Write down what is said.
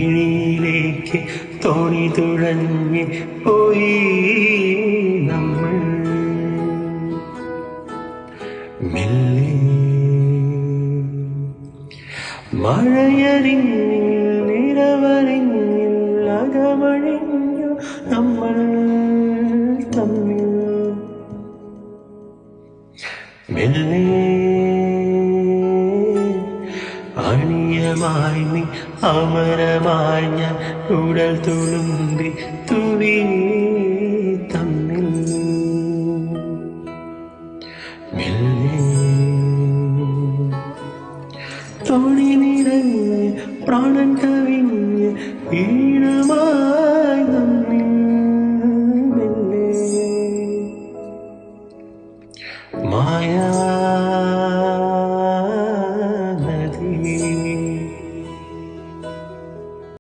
ഇഴിയിലേക്ക് തോണി തുഴഞ്ഞ് പോയി നമ്മൾ മെല്ലെ മഴയറിഞ്ഞു നിറവറിഞ്ഞു അകമഴിഞ്ഞു നമ്മൾ തമ്മിൽ മെല്ലെ അണിയമായി നീ അമരമായി ഞാൻ ഉടൽ തുളുമ്പി തുവി തമ്മിൽ മെല്ലെ തോണി നിറഞ്ഞ് പ്രാണൻ കവിഞ്ഞ്